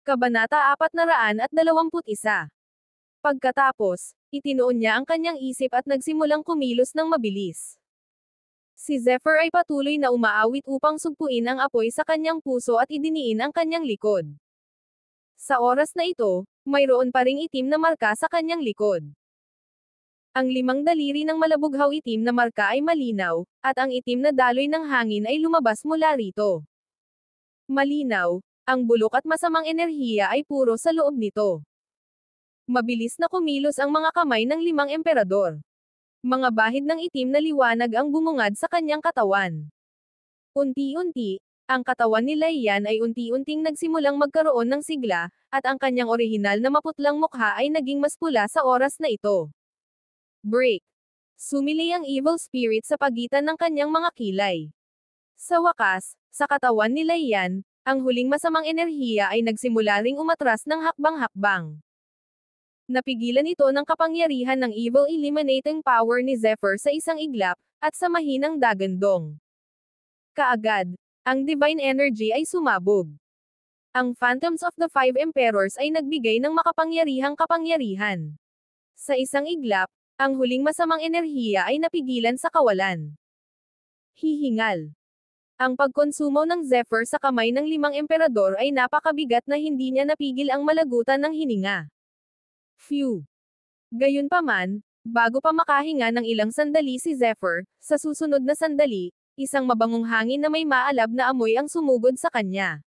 Kabanata 421. Pagkatapos, itinoon niya ang kanyang isip at nagsimulang kumilos ng mabilis. Si Zephyr ay patuloy na umaawit upang sugpuin ang apoy sa kanyang puso at idiniin ang kanyang likod. Sa oras na ito, mayroon pa ring itim na marka sa kanyang likod. Ang 5 daliri ng malabughaw itim na marka ay malinaw, at ang itim na daloy ng hangin ay lumabas mula rito. Malinaw, ang bulok at masamang enerhiya ay puro sa loob nito. Mabilis na kumilos ang mga kamay ng 5 emperador. Mga bahid ng itim na liwanag ang bumungad sa kanyang katawan. Unti-unti, ang katawan ni Lei Yan ay unti-unting nagsimulang magkaroon ng sigla, at ang kanyang orihinal na maputlang mukha ay naging mas pula sa oras na ito. Break. Sumili ang evil spirit sa pagitan ng kanyang mga kilay. Sa wakas, sa katawan ni Lei Yan, ang huling masamang enerhiya ay nagsimula ring umatras ng hakbang-hakbang. Napigilan ito ng kapangyarihan ng evil eliminating power ni Zephyr sa isang iglap, at sa mahinang dagandong. Kaagad, ang divine energy ay sumabog. Ang Phantoms of the Five Emperors ay nagbigay ng makapangyarihang kapangyarihan. Sa isang iglap, ang huling masamang enerhiya ay napigilan sa kawalan. Hihingal. Ang pagkonsumo ng Zephyr sa kamay ng 5 emperador ay napakabigat na hindi niya napigil ang malagutan ng hininga. Phew! Gayunpaman, bago pa makahinga ng ilang sandali si Zephyr, sa susunod na sandali, isang mabangong hangin na may maalab na amoy ang sumugod sa kanya.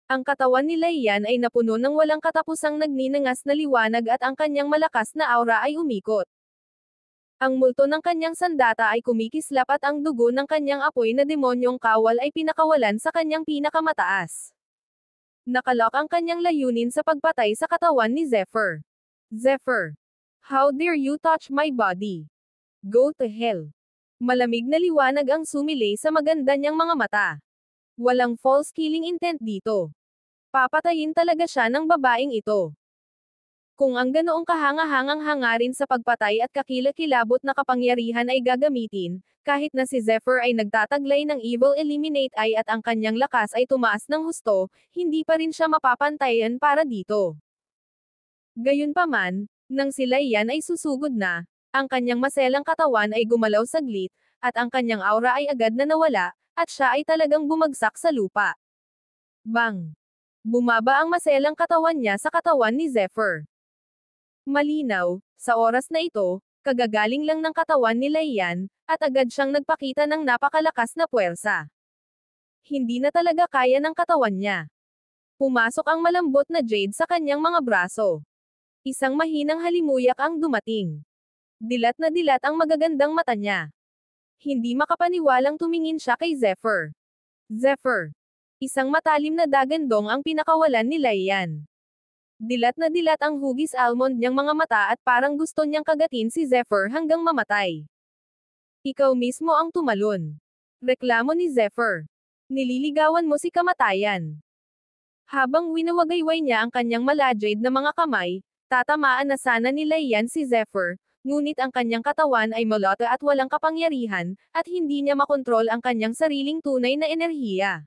Ang katawan ni Lei Yan ay napuno ng walang katapusang nagninangas na liwanag at ang kanyang malakas na aura ay umikot. Ang multo ng kanyang sandata ay kumikislap at ang dugo ng kanyang apoy na demonyong kawal ay pinakawalan sa kanyang pinakamataas. Nakalok ang kanyang layunin sa pagpatay sa katawan ni Zephyr. Zephyr! How dare you touch my body? Go to hell! Malamig na liwanag ang sumilay sa maganda niyang mga mata. Walang false killing intent dito. Papatayin talaga siya ng babaeng ito. Kung ang ganoong kahanga-hangang hangarin sa pagpatay at kakilakilabot na kapangyarihan ay gagamitin, kahit na si Zephyr ay nagtataglay ng evil eliminate ay at ang kanyang lakas ay tumaas ng husto, hindi pa rin siya mapapantayan para dito. Gayunpaman, nang si Lei Yan ay susugod na, ang kanyang maselang katawan ay gumalaw saglit, at ang kanyang aura ay agad na nawala, at siya ay talagang bumagsak sa lupa. Bang! Bumaba ang maselang katawan niya sa katawan ni Zephyr. Malinaw, sa oras na ito, kagagaling lang ng katawan ni Lei Yan, at agad siyang nagpakita ng napakalakas na puwersa. Hindi na talaga kaya ng katawan niya. Pumasok ang malambot na jade sa kanyang mga braso. Isang mahinang halimuyak ang dumating. Dilat na dilat ang magagandang mata niya. Hindi makapaniwalang tumingin siya kay Zephyr. Zephyr! Isang matalim na dagandong ang pinakawalan ni Lei Yan. Dilat na dilat ang hugis almond niyang mga mata at parang gusto niyang kagatin si Zephyr hanggang mamatay. Ikaw mismo ang tumalon. Reklamo ni Zephyr. Nililigawan mo si kamatayan. Habang winawagayway niya ang kanyang malajade na mga kamay, tatamaan na sana ni Lei Yan si Zephyr, ngunit ang kanyang katawan ay malota at walang kapangyarihan, at hindi niya makontrol ang kanyang sariling tunay na enerhiya.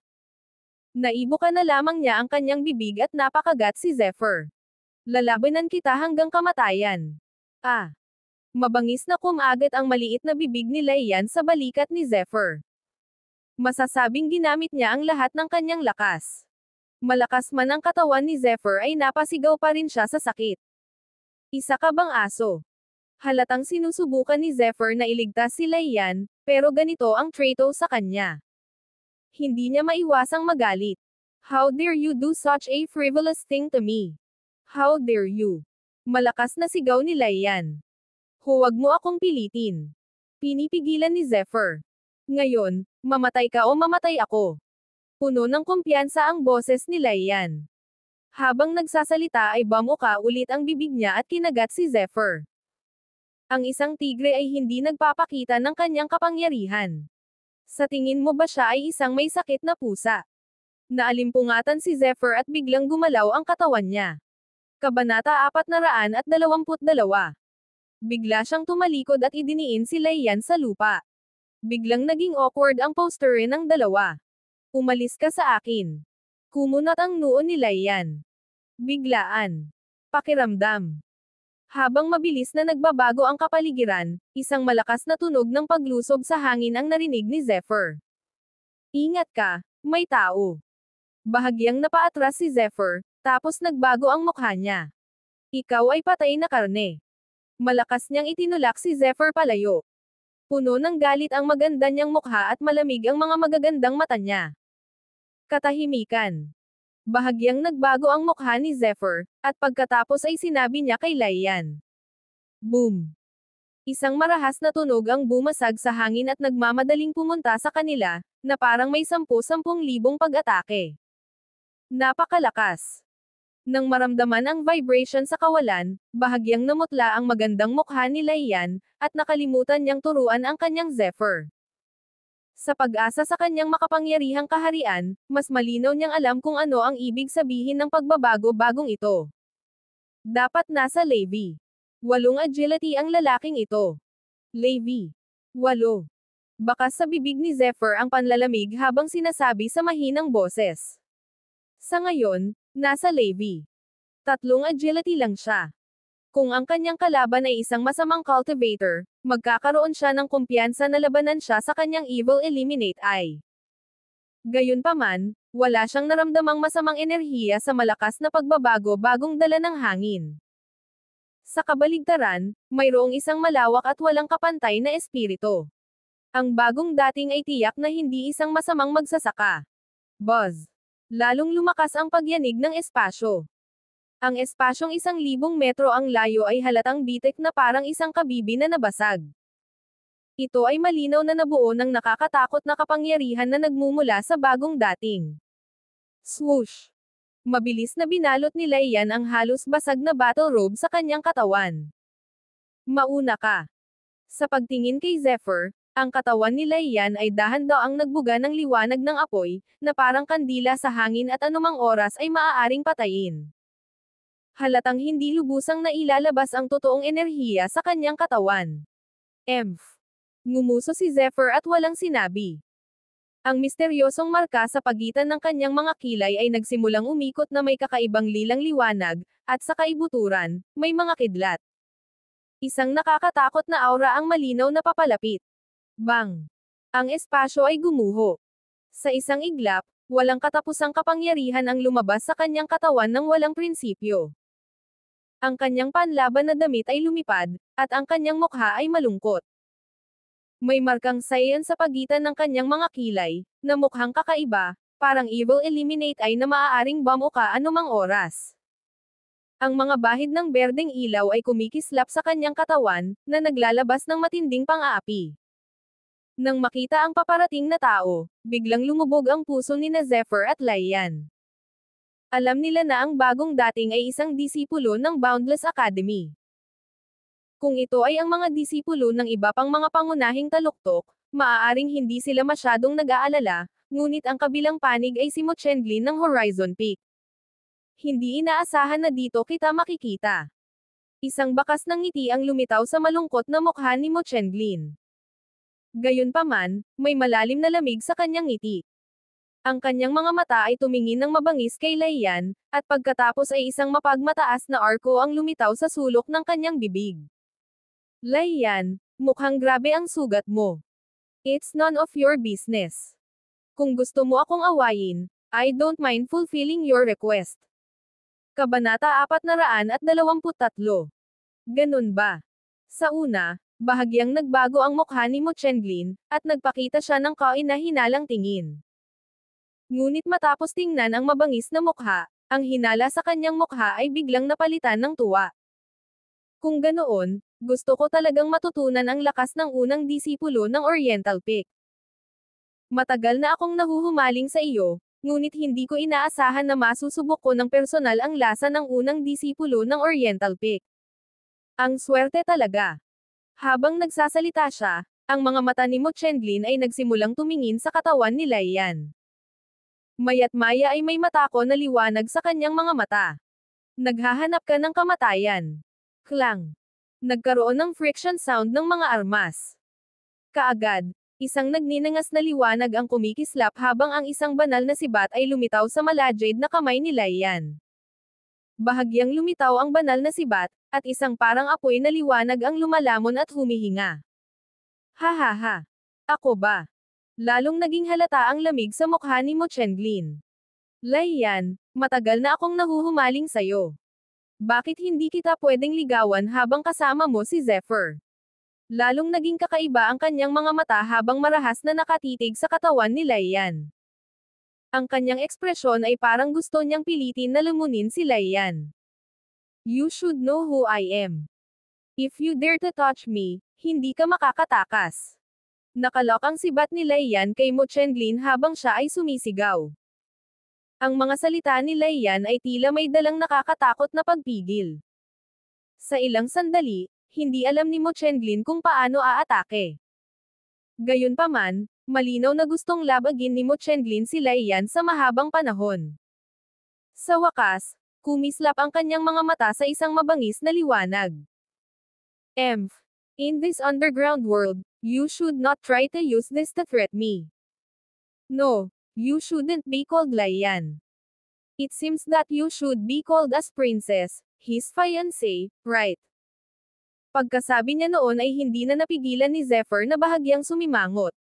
Naibuka na lamang niya ang kanyang bibig at napakagat si Zephyr. Lalabanan kita hanggang kamatayan. Ah! Mabangis na kumagat ang maliit na bibig ni Lei Yan sa balikat ni Zephyr. Masasabing ginamit niya ang lahat ng kanyang lakas. Malakas man ang katawan ni Zephyr ay napasigaw pa rin siya sa sakit. Isa ka bang aso? Halatang sinusubukan ni Zephyr na iligtas si Lei Yan, pero ganito ang trato sa kanya. Hindi niya maiwasang magalit. How dare you do such a frivolous thing to me? How dare you? Malakas na sigaw ni Lei Yan. Huwag mo akong pilitin. Pinipigilan ni Zephyr. Ngayon, mamatay ka o mamatay ako. Puno ng kumpiyansa ang boses ni Lei Yan. Habang nagsasalita ay bamuka ulit ang bibig niya at kinagat si Zephyr. Ang isang tigre ay hindi nagpapakita ng kanyang kapangyarihan. Sa tingin mo ba siya ay isang may sakit na pusa? Naalimpungatan si Zephyr at biglang gumalaw ang katawan niya. Kabanata 422. Bigla siyang tumalikod at idiniin si Lei Yan sa lupa. Biglang naging awkward ang posture ng dalawa. Umalis ka sa akin. Kumunat ang noo ni Laiyan. Biglaan. Pakiramdam. Habang mabilis na nagbabago ang kapaligiran, isang malakas na tunog ng paglusob sa hangin ang narinig ni Zephyr. Ingat ka, may tao. Bahagyang napaatras si Zephyr, tapos nagbago ang mukha niya. Ikaw ay patay na karne. Malakas niyang itinulak si Zephyr palayo. Puno ng galit ang maganda niyang mukha at malamig ang mga magagandang mata niya. Katahimikan. Bahagyang nagbago ang mukha ni Zephyr, at pagkatapos ay sinabi niya kay Laiyan. Boom! Isang marahas na tunog ang bumasag sa hangin at nagmamadaling pumunta sa kanila, na parang may 10,000 pag-atake. Napakalakas. Nang maramdaman ang vibration sa kawalan, bahagyang namutla ang magandang mukha ni Laiyan, at nakalimutan niyang turuan ang kanyang Zephyr. Sa pag-asa sa kanyang makapangyarihang kaharian, mas malinaw niyang alam kung ano ang ibig sabihin ng pagbabago-bagong ito. Dapat nasa Levi. 8 agility ang lalaking ito. Levi. 8. Bakas sa bibig ni Zephyr ang panlalamig habang sinasabi sa mahinang boses. Sa ngayon, nasa Levi. 3 agility lang siya. Kung ang kanyang kalaban ay isang masamang cultivator, magkakaroon siya ng kumpiyansa na labanan siya sa kanyang Evil Eliminate Eye. Gayunpaman, wala siyang naramdamang masamang enerhiya sa malakas na pagbabago bagong dala ng hangin. Sa kabaligtaran, mayroong isang malawak at walang kapantay na espiritu. Ang bagong dating ay tiyak na hindi isang masamang magsasaka. Buzz. Lalong lumakas ang pagyanig ng espasyo. Ang espasyong 1,000 metro ang layo ay halatang bitik na parang isang kabibi na nabasag. Ito ay malinaw na nabuo ng nakakatakot na kapangyarihan na nagmumula sa bagong dating. Swoosh! Mabilis na binalot ni Laiyan ang halos basag na battle robe sa kanyang katawan. Mauna ka. Sa pagtingin kay Zephyr, ang katawan ni Laiyan ay dahan-daang nagbuga ng liwanag ng apoy, na parang kandila sa hangin at anumang oras ay maaaring patayin. Halatang hindi lubusang nailalabas ang totoong enerhiya sa kanyang katawan. Emph! Ngumuso si Zephyr at walang sinabi. Ang misteryosong marka sa pagitan ng kanyang mga kilay ay nagsimulang umikot na may kakaibang lilang liwanag, at sa kaibuturan, may mga kidlat. Isang nakakatakot na aura ang malinaw na papalapit. Bang! Ang espasyo ay gumuho. Sa isang iglap, walang katapusang kapangyarihan ang lumabas sa kanyang katawan ng walang prinsipyo. Ang kanyang panlaban na damit ay lumipad, at ang kanyang mukha ay malungkot. May markang sayan sa pagitan ng kanyang mga kilay, na mukhang kakaiba, parang Evil Eliminate Eye na maaaring bomb o anumang oras. Ang mga bahid ng berdeng ilaw ay kumikislap sa kanyang katawan, na naglalabas ng matinding pang-aapi. Nang makita ang paparating na tao, biglang lumubog ang puso ni Zephyr at Laiyan. Alam nila na ang bagong dating ay isang disipulo ng Boundless Academy. Kung ito ay ang mga disipulo ng iba pang mga pangunahing taluktok, maaaring hindi sila masyadong nag-aalala, ngunit ang kabilang panig ay si Mo Chenglin ng Horizon Peak. Hindi inaasahan na dito kita makikita. Isang bakas ng ngiti ang lumitaw sa malungkot na mukha ni Mo Chenglin. Gayunpaman, may malalim na lamig sa kanyang ngiti. Ang kanyang mga mata ay tumingin ng mabangis kay Laiyan, at pagkatapos ay isang mapagmataas na arko ang lumitaw sa sulok ng kanyang bibig. Laiyan, mukhang grabe ang sugat mo. It's none of your business. Kung gusto mo akong awayin, I don't mind fulfilling your request. Kabanata 423. Ganun ba? Sa una, bahagyang nagbago ang mukha ni Mo Chenglin, at nagpakita siya ng kahinahinalang tingin. Ngunit matapos tingnan ang mabangis na mukha, ang hinala sa kanyang mukha ay biglang napalitan ng tuwa. Kung ganoon, gusto ko talagang matutunan ang lakas ng unang disipulo ng Oriental Peak. Matagal na akong nahuhumaling sa iyo, ngunit hindi ko inaasahan na masusubok ko ng personal ang lasa ng unang disipulo ng Oriental Peak. Ang swerte talaga. Habang nagsasalita siya, ang mga mata ni Mo Chenglin ay nagsimulang tumingin sa katawan ni Laiyan. Maya't maya ay may matako na liwanag sa kanyang mga mata. Naghahanap ka ng kamatayan. Klang. Nagkaroon ng friction sound ng mga armas. Kaagad, Isang nagninangas na liwanag ang kumikislap habang ang isang banal na sibat ay lumitaw sa malajade na kamay ni Laiyan. Bahagyang lumitaw ang banal na sibat, at isang parang apoy na liwanag ang lumalamon at humihinga. Ha ha ha! Ako ba? Lalong naging halata ang lamig sa mukha ni Mo Chenglin. Laiyan, matagal na akong nahuhumaling sayo. Bakit hindi kita pwedeng ligawan habang kasama mo si Zephyr? Lalong naging kakaiba ang kanyang mga mata habang marahas na nakatitig sa katawan ni Laiyan. Ang kanyang ekspresyon ay parang gusto niyang pilitin na lumunin si Laiyan. You should know who I am. If you dare to touch me, hindi ka makakatakas. Nakalok ang sibat ni Laiyan kay Mo Chenglin habang siya ay sumisigaw. Ang mga salita ni Laiyan ay tila may dalang nakakatakot na pagpigil. Sa ilang sandali, hindi alam ni Mo Chenglin kung paano aatake. Gayunpaman, malinaw na gustong labagin ni Mo Chenglin si Laiyan sa mahabang panahon. Sa wakas, kumislap ang kanyang mga mata sa isang mabangis na liwanag. In this underground world, you should not try to use this to threat me. No, you shouldn't be called Laiyan. It seems that you should be called as Princess, his fiancé, right? Pagkasabi niya noon ay hindi na napigilan ni Zephyr na bahagyang sumimangot.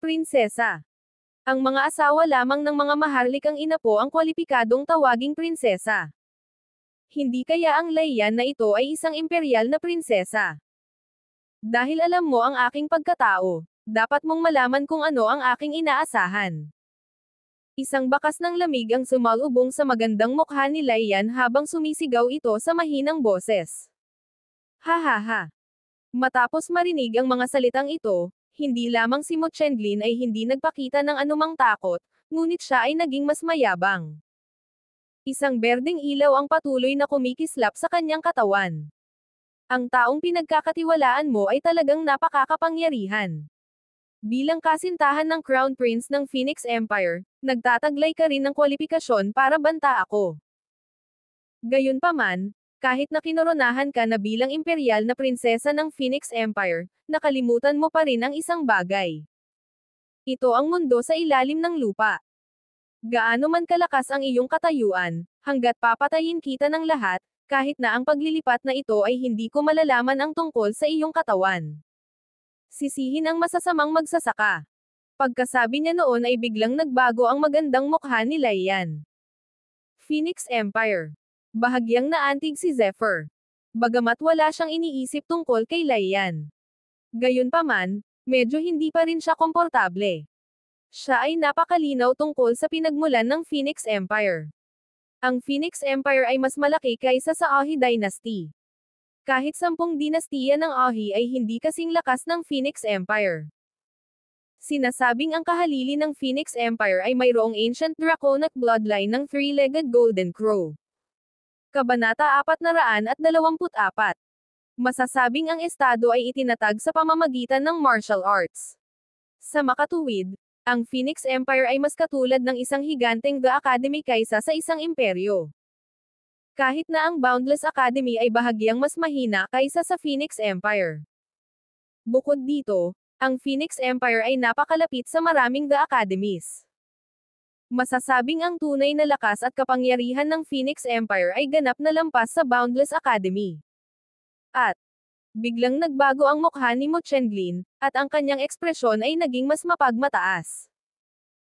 Prinsesa. Ang mga asawa lamang ng mga maharlikang inapo ang kwalipikadong tawaging prinsesa. Hindi kaya ang Laiyan na ito ay isang imperial na prinsesa? Dahil alam mo ang aking pagkatao, dapat mong malaman kung ano ang aking inaasahan. Isang bakas ng lamig ang sumalubong sa magandang mukha ni Laiyan habang sumisigaw ito sa mahinang boses. Ha ha ha. Matapos marinig ang mga salitang ito, hindi lamang si Mo Chenglin ay hindi nagpakita ng anumang takot, ngunit siya ay naging mas mayabang. Isang berdeng ilaw ang patuloy na kumikislap sa kanyang katawan. Ang taong pinagkakatiwalaan mo ay talagang napakakapangyarihan. Bilang kasintahan ng Crown Prince ng Phoenix Empire, nagtataglay ka rin ng kwalipikasyon para banta ako. Gayunpaman, kahit na kinoronahan ka na bilang imperial na prinsesa ng Phoenix Empire, nakalimutan mo pa rin ang isang bagay. Ito ang mundo sa ilalim ng lupa. Gaano man kalakas ang iyong katayuan, hanggat papatayin kita ng lahat, kahit na ang paglilipat na ito ay hindi ko malalaman ang tungkol sa iyong katawan. Sisihin ang masasamang magsasaka. Pagkasabi niya noon ay biglang nagbago ang magandang mukha ni Laiyan. Phoenix Empire. Bahagyang naantig si Zephyr. Bagamat wala siyang iniisip tungkol kay Laiyan. Gayunpaman, medyo hindi pa rin siya komportable. Siya ay napakalinaw tungkol sa pinagmulan ng Phoenix Empire. Ang Phoenix Empire ay mas malaki kaysa sa Ahi Dynasty. Kahit 10 dinastiya ng Ahi ay hindi kasing lakas ng Phoenix Empire. Sinasabing ang kahalili ng Phoenix Empire ay mayroong ancient draconic bloodline ng three-legged golden crow. Kabanata 424. Masasabing ang estado ay itinatag sa pamamagitan ng martial arts. Sa makatuwid, ang Phoenix Empire ay mas katulad ng isang higanteng The Academy kaysa sa isang imperyo. Kahit na ang Boundless Academy ay bahagyang mas mahina kaysa sa Phoenix Empire. Bukod dito, ang Phoenix Empire ay napakalapit sa maraming The Academies. Masasabing ang tunay na lakas at kapangyarihan ng Phoenix Empire ay ganap na lampas sa Boundless Academy. At, biglang nagbago ang mukha ni Mo Chenglin, at ang kanyang ekspresyon ay naging mas mapagmataas.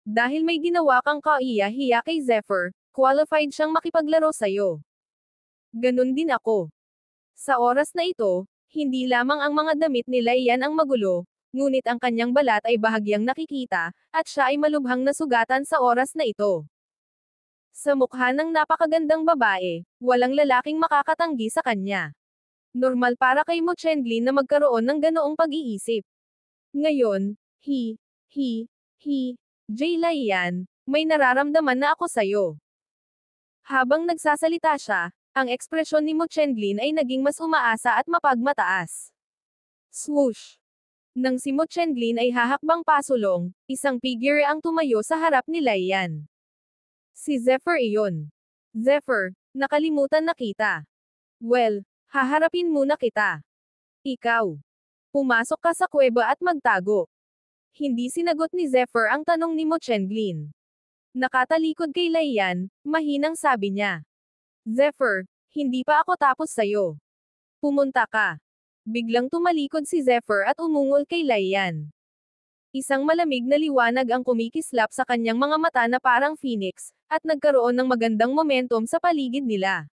Dahil may ginawa kang kaiya-hiya kay Zephyr, qualified siyang makipaglaro sa'yo. Ganun din ako. Sa oras na ito, hindi lamang ang mga damit ni Laiyan ang magulo, ngunit ang kanyang balat ay bahagyang nakikita, at siya ay malubhang nasugatan sa oras na ito. Sa mukha ng napakagandang babae, walang lalaking makakatanggi sa kanya. Normal para kay Mo Chenglin na magkaroon ng ganoong pag-iisip. Ngayon, Jay Laiyan, may nararamdaman na ako sa'yo. Habang nagsasalita siya, ang ekspresyon ni Mo Chenglin ay naging mas umaasa at mapagmataas. Swoosh! Nang si Mo Chenglin ay hahakbang pasulong, isang figure ang tumayo sa harap ni Laiyan. Si Zephyr iyon. Zephyr, nakalimutan na kita. Well, haharapin muna kita. Ikaw. Pumasok ka sa kuweba at magtago. Hindi sinagot ni Zephyr ang tanong ni Mo Chenglin. Nakatalikod kay Laiyan, mahinang sabi niya. Zephyr, hindi pa ako tapos sayo. Pumunta ka. Biglang tumalikod si Zephyr at umungol kay Laiyan. Isang malamig na liwanag ang kumikislap sa kanyang mga mata na parang phoenix, at nagkaroon ng magandang momentum sa paligid nila.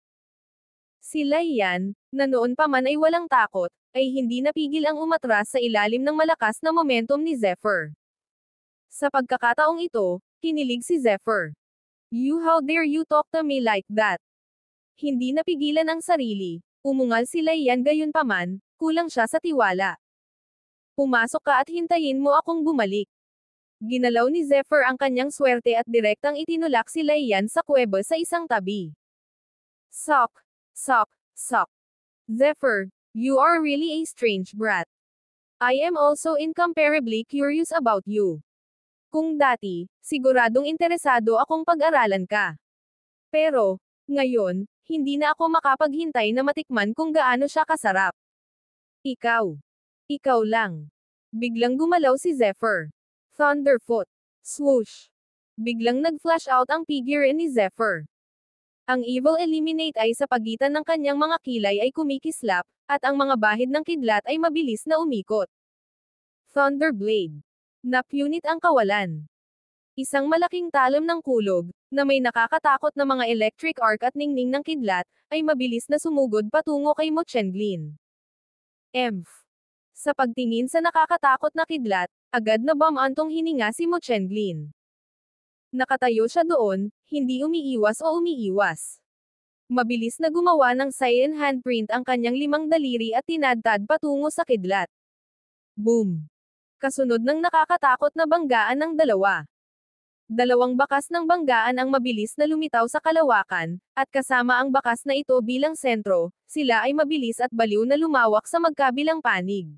Si Laiyan, na noon pa man ay walang takot, ay hindi napigil ang umatras sa ilalim ng malakas na momentum ni Zephyr. Sa pagkakataong ito, kinilig si Zephyr. How dare you talk to me like that? Hindi napigilan ang sarili, umungal si Laiyan gayunpaman, kulang siya sa tiwala. Pumasok ka at hintayin mo akong bumalik. Ginalaw ni Zephyr ang kanyang swerte at direktang itinulak si Laiyan sa kuweba sa isang tabi. Sok! Sok! Sok! Zephyr, you are really a strange brat. I am also incomparably curious about you. Kung dati, siguradong interesado akong pag-aralan ka. Pero, ngayon, hindi na ako makapaghintay na matikman kung gaano siya kasarap. Ikaw. Ikaw lang. Biglang gumalaw si Zephyr. Thunderfoot. Swoosh. Biglang nag-flash out ang figure ni Zephyr. Ang Evil Eliminate ay sa pagitan ng kanyang mga kilay ay kumikislap, at ang mga bahid ng kidlat ay mabilis na umikot. Thunderblade. Napunit ang kawalan. Isang malaking talam ng kulog, na may nakakatakot na mga electric arc at ningning ng kidlat, ay mabilis na sumugod patungo kay Mo Chenglin. Emph. Sa pagtingin sa nakakatakot na kidlat, agad na bumantong hininga si Mo Chenglin. Nakatayo siya doon, hindi umiiwas o umiiwas. Mabilis na gumawa ng cyan handprint ang kanyang 5 daliri at tinadtad patungo sa kidlat. Boom! Kasunod ng nakakatakot na banggaan ng dalawa. 2 bakas ng banggaan ang mabilis na lumitaw sa kalawakan, at kasama ang bakas na ito bilang sentro, sila ay mabilis at baliw na lumawak sa magkabilang panig.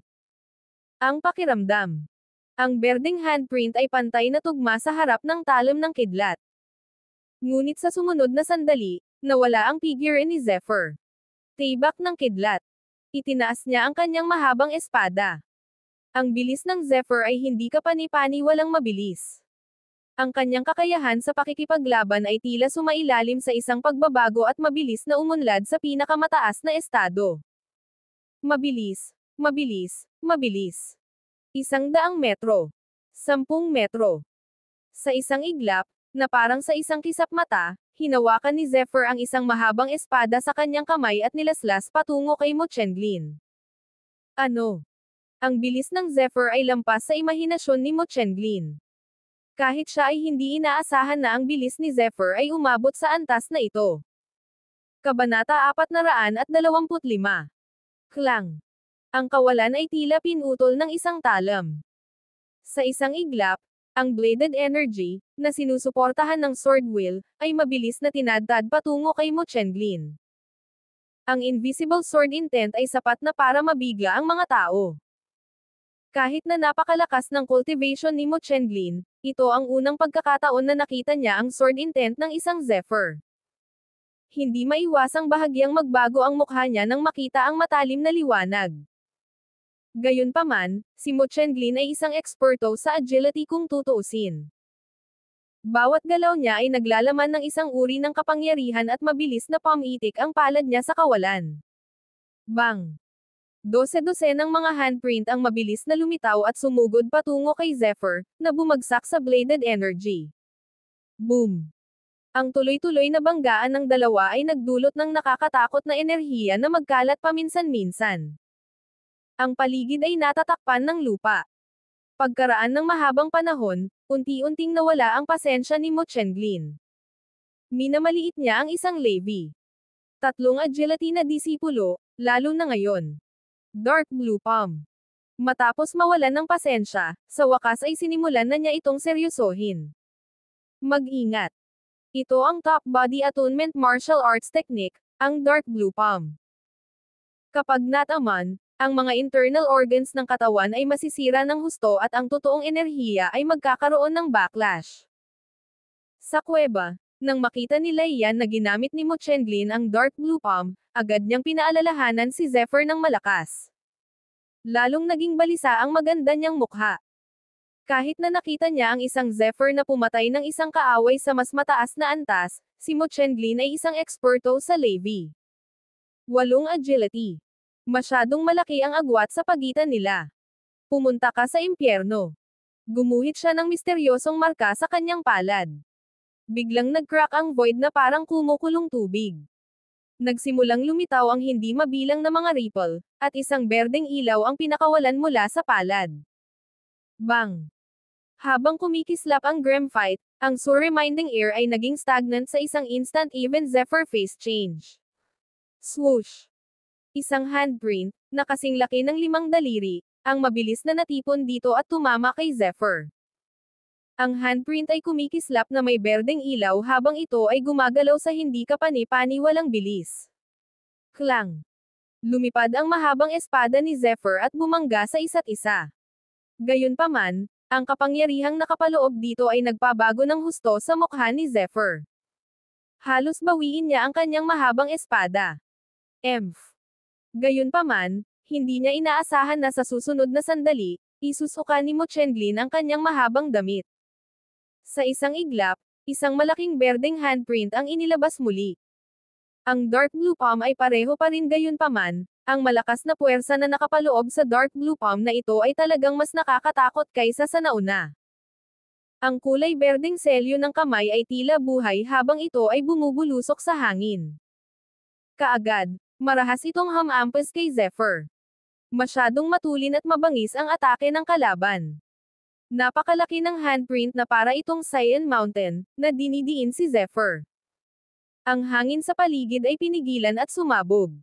Ang pakiramdam. Ang berdeng handprint ay pantay na tugma sa harap ng talam ng kidlat. Ngunit sa sumunod na sandali, nawala ang figure ni Zephyr. Tibak ng kidlat. Itinaas niya ang kanyang mahabang espada. Ang bilis ng Zephyr ay hindi kapani-paniwalang mabilis. Ang kanyang kakayahan sa pakikipaglaban ay tila sumailalim sa isang pagbabago at mabilis na umunlad sa pinakamataas na estado. Mabilis, mabilis, mabilis. 100 metro. 10 metro. Sa isang iglap, na parang sa isang kisap mata, hinawakan ni Zephyr ang isang mahabang espada sa kanyang kamay at nilaslas patungo kay Mo Chenglin. Ano? Ang bilis ng Zephyr ay lampas sa imahinasyon ni Mo Chenglin. Kahit siya ay hindi inaasahan na ang bilis ni Zephyr ay umabot sa antas na ito. Kabanata 425. Klang. Ang kawalan ay tila pinutol ng isang talam. Sa isang iglap, ang bladed energy, na sinusuportahan ng sword wheel, ay mabilis na tinadtad patungo kay Mo Chenglin. Ang invisible sword intent ay sapat na para mabigla ang mga tao. Kahit na napakalakas ng cultivation ni Mo Chenglin, ito ang unang pagkakataon na nakita niya ang sword intent ng isang Zephyr. Hindi maiwasang bahagyang magbago ang mukha niya nang makita ang matalim na liwanag. Gayunpaman, si Mo Chenglin ay isang eksperto sa agility kung tutuusin. Bawat galaw niya ay naglalaman ng isang uri ng kapangyarihan at mabilis na pamitik ang palad niya sa kawalan. Bang! 12 ng mga handprint ang mabilis na lumitaw at sumugod patungo kay Zephyr, na bumagsak sa bladed energy. Boom! Ang tuloy-tuloy na banggaan ng dalawa ay nagdulot ng nakakatakot na enerhiya na magkalat paminsan-minsan. Ang paligid ay natatakpan ng lupa. Pagkaraan ng mahabang panahon, unti-unting nawala ang pasensya ni Mo Chenglin. Minamaliit niya ang isang Levi. 3 agility na disipulo, lalo na ngayon. Dark Blue Palm. Matapos mawalan ng pasensya, sa wakas ay sinimulan na niya itong seryosohin. Mag-ingat. Ito ang top body attunement martial arts technique, ang Dark Blue Palm. Kapag nataman, ang mga internal organs ng katawan ay masisira ng husto at ang totoong enerhiya ay magkakaroon ng backlash. Sa kuweba, nang makita ni Laiyan na ginamit ni Mo Chenglin ang Dark Blue Palm, agad niyang pinaalalahanan si Zephyr ng malakas. Lalong naging balisa ang maganda niyang mukha. Kahit na nakita niya ang isang Zephyr na pumatay ng isang kaaway sa mas mataas na antas, si Mo Chenglin ay isang eksperto sa Levi. 8 agility. Masyadong malaki ang agwat sa pagitan nila. Pumunta ka sa impyerno. Gumuhit siya ng misteryosong marka sa kanyang palad. Biglang nag-crack ang void na parang kumukulong tubig. Nagsimulang lumitaw ang hindi mabilang na mga ripple, at isang berdeng ilaw ang pinakawalan mula sa palad. Bang! Habang kumikislap ang Grim Fight, ang surreminding air ay naging stagnant sa isang instant even Zephyr face change. Swoosh! Isang handprint, na kasing laki ng 5 daliri, ang mabilis na natipon dito at tumama kay Zephyr. Ang handprint ay kumikislap na may berdeng ilaw habang ito ay gumagalaw sa hindi kapani-paniwalang bilis. Klang! Lumipad ang mahabang espada ni Zephyr at bumangga sa isa't isa. Gayunpaman, ang kapangyarihang nakapaloob dito ay nagpabago ng husto sa mukha ni Zephyr. Halos bawiin niya ang kanyang mahabang espada. Emph! Gayunpaman, hindi niya inaasahan na sa susunod na sandali, isusuka ni Mo Chenglin ang kanyang mahabang damit. Sa isang iglap, isang malaking berdeng handprint ang inilabas muli. Ang dark blue palm ay pareho pa rin gayunpaman, ang malakas na puwersa na nakapaloob sa dark blue palm na ito ay talagang mas nakakatakot kaysa sa nauna. Ang kulay berdeng selyo ng kamay ay tila buhay habang ito ay bumubulusok sa hangin. Kaagad, marahas itong hamampas kay Zephyr. Masyadong matulin at mabangis ang atake ng kalaban. Napakalaki ng handprint na para itong Cyan Mountain, na dinidiin si Zephyr. Ang hangin sa paligid ay pinigilan at sumabog.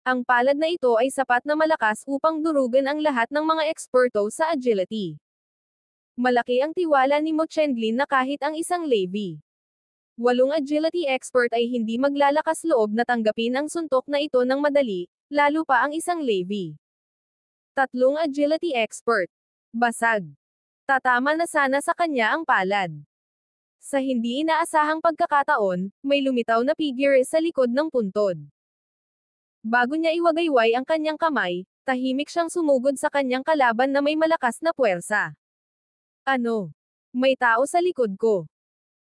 Ang palad na ito ay sapat na malakas upang durugan ang lahat ng mga eksperto sa agility. Malaki ang tiwala ni Mo Chenglin na kahit ang isang Levi 8 agility expert ay hindi maglalakas loob na tanggapin ang suntok na ito ng madali, lalo pa ang isang Levi 3 agility expert. Basag. Tatama na sana sa kanya ang palad. Sa hindi inaasahang pagkakataon, may lumitaw na figure sa likod ng puntod. Bago niya iwagayway ang kanyang kamay, tahimik siyang sumugod sa kanyang kalaban na may malakas na puwersa. Ano? May tao sa likod ko.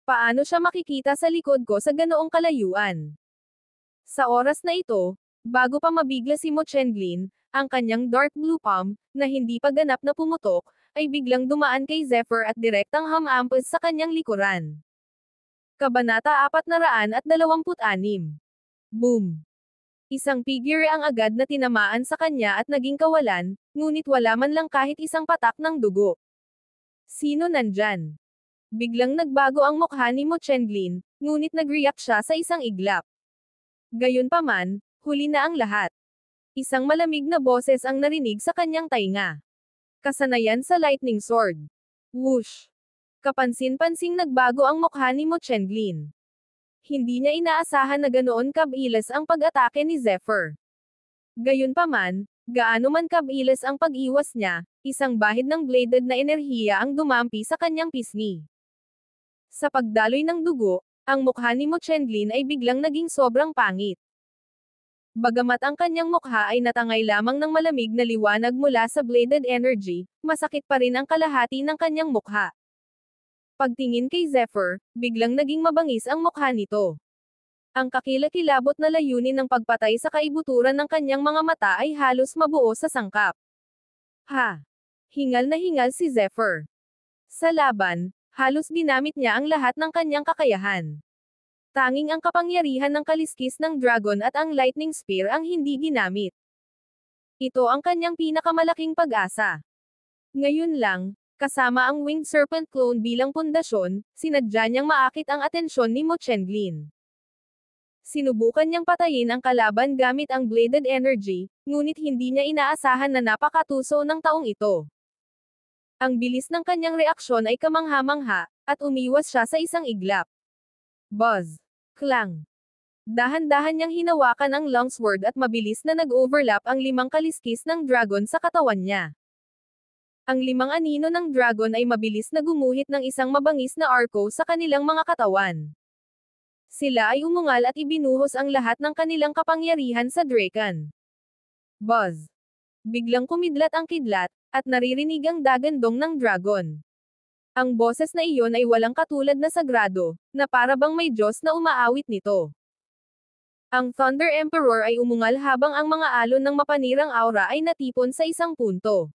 Paano siya makikita sa likod ko sa ganoong kalayuan? Sa oras na ito, bago pa mabigla si Mo Chenglin, ang kanyang dark blue palm, na hindi pa ganap na pumutok, ay biglang dumaan kay Zephyr at direktang hamampas sa kanyang likuran. Kabanata 426. Boom! Isang figure ang agad na tinamaan sa kanya at naging kawalan, ngunit wala man lang kahit isang patak ng dugo. Sino nandyan? Biglang nagbago ang mukha ni Mo Chenglin, ngunit nag-react siya sa isang iglap. Gayunpaman, huli na ang lahat. Isang malamig na boses ang narinig sa kanyang tainga. Kasanayan sa lightning sword. Whoosh! Kapansin-pansing nagbago ang mukha ni Mo Chenglin. Hindi niya inaasahan na ganoon kabilis ang pag-atake ni Zephyr. Gayunpaman, gaano man kabilis ang pag-iwas niya, isang bahid ng bladed na enerhiya ang dumampi sa kanyang pisngi. Sa pagdaloy ng dugo, ang mukha ni Mo Chenglin ay biglang naging sobrang pangit. Bagamat ang kanyang mukha ay natangay lamang ng malamig na liwanag mula sa bladed energy, masakit pa rin ang kalahati ng kanyang mukha. Pagtingin kay Zephyr, biglang naging mabangis ang mukha nito. Ang kakilakilabot na layunin ng pagpatay sa kaibuturan ng kanyang mga mata ay halos mabuo sa sangkap. Ha! Hingal na hingal si Zephyr. Sa laban, halos ginamit niya ang lahat ng kanyang kakayahan. Tanging ang kapangyarihan ng kaliskis ng dragon at ang lightning spear ang hindi ginamit. Ito ang kanyang pinakamalaking pag-asa. Ngayon lang, kasama ang winged serpent clone bilang pundasyon, sinadya niyang maakit ang atensyon ni Mo Chenglin. Sinubukan niyang patayin ang kalaban gamit ang bladed energy, ngunit hindi niya inaasahan na napakatuso ng taong ito. Ang bilis ng kanyang reaksyon ay kamangha-mangha, at umiwas siya sa isang iglap. Buzz! Klang! Dahan-dahan niyang hinawakan ang longsword at mabilis na nag-overlap ang 5 kaliskis ng dragon sa katawan niya. Ang 5 anino ng dragon ay mabilis na gumuhit ng isang mabangis na arco sa kanilang mga katawan. Sila ay umungal at ibinuhos ang lahat ng kanilang kapangyarihan sa Draken. Buzz! Biglang kumidlat ang kidlat, at naririnig ang dagandong ng dragon. Ang boses na iyon ay walang katulad na sagrado, na para bang may Diyos na umaawit nito. Ang Thunder Emperor ay umungal habang ang mga alon ng mapanirang aura ay natipon sa isang punto.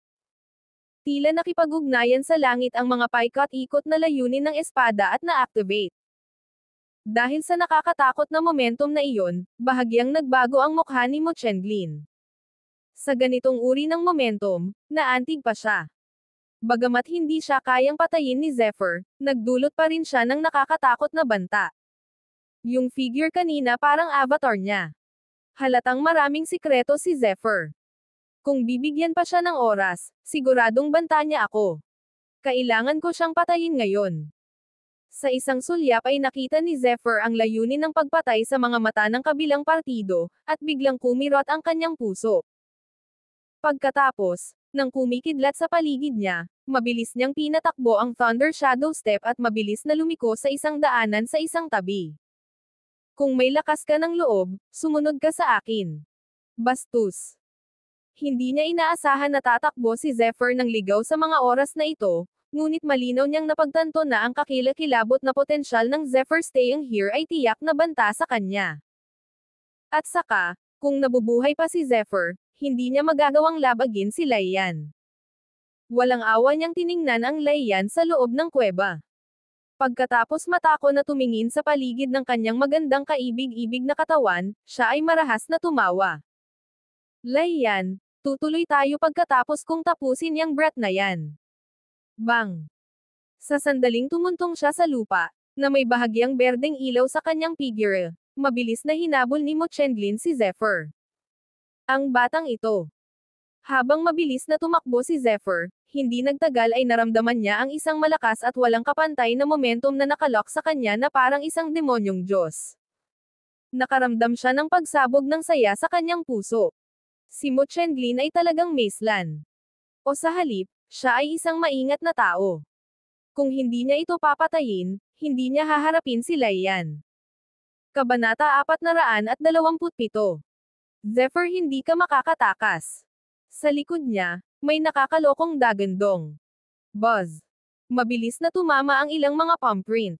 Tila nakipag-ugnayan sa langit ang mga paikot-ikot na layunin ng espada at na-activate. Dahil sa nakakatakot na momentum na iyon, bahagyang nagbago ang mukha ni Mo Chenglin. Sa ganitong uri ng momentum, naantig pa siya. Bagamat hindi siya kayang patayin ni Zephyr, nagdulot pa rin siya ng nakakatakot na banta. Yung figure kanina parang avatar niya. Halatang maraming sikreto si Zephyr. Kung bibigyan pa siya ng oras, siguradong banta niya ako. Kailangan ko siyang patayin ngayon. Sa isang sulyap ay nakita ni Zephyr ang layunin ng pagpatay sa mga mata ng kabilang partido, at biglang kumirot ang kanyang puso. Pagkatapos, nang kumikidlat sa paligid niya, mabilis niyang pinatakbo ang Thunder Shadow Step at mabilis na lumiko sa isang daanan sa isang tabi. Kung may lakas ka ng loob, sumunod ka sa akin. Bastos. Hindi niya inaasahan na tatakbo si Zephyr ng ligaw sa mga oras na ito, ngunit malinaw niyang napagtanto na ang kakilakilabot na potensyal ng Zephyr staying here ay tiyak na banta sa kanya. At saka, kung nabubuhay pa si Zephyr, hindi niya magagawang labagin si Laiyan. Walang awa niyang tiningnan ang Laiyan sa loob ng kuweba. Pagkatapos matako na tumingin sa paligid ng kanyang magandang kaibig-ibig na katawan, siya ay marahas na tumawa. Laiyan, tutuloy tayo pagkatapos kong tapusin yang brat na yan. Bang! Sa sandaling tumuntong siya sa lupa, na may bahagyang berdeng ilaw sa kanyang figure, mabilis na hinabol ni Mo Chenglin si Zephyr. Ang batang ito. Habang mabilis na tumakbo si Zephyr, hindi nagtagal ay naramdaman niya ang isang malakas at walang kapantay na momentum na nakalok sa kanya na parang isang demonyong Diyos. Nakaramdam siya ng pagsabog ng saya sa kanyang puso. Si Mo Chenglin ay talagang maislan. O sa halip, siya ay isang maingat na tao. Kung hindi niya ito papatayin, hindi niya haharapin si Laiyan. Kabanata 427. Zephyr, hindi ka makakatakas. Sa likod niya, may nakakalokong dagandong. Buzz. Mabilis na tumama ang ilang mga palm print.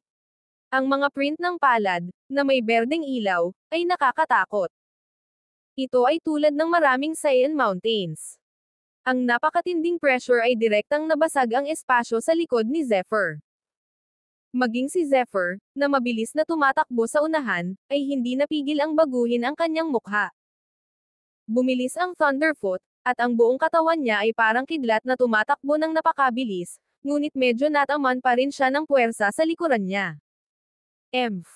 Ang mga print ng palad, na may berdeng ilaw, ay nakakatakot. Ito ay tulad ng maraming Saiyan Mountains. Ang napakatinding pressure ay direktang nabasag ang espasyo sa likod ni Zephyr. Maging si Zephyr, na mabilis na tumatakbo sa unahan, ay hindi napigil ang baguhin ang kanyang mukha. Bumilis ang Thunderfoot, at ang buong katawan niya ay parang kidlat na tumatakbo ng napakabilis, ngunit medyo nataman pa rin siya ng puwersa sa likuran niya. Emph!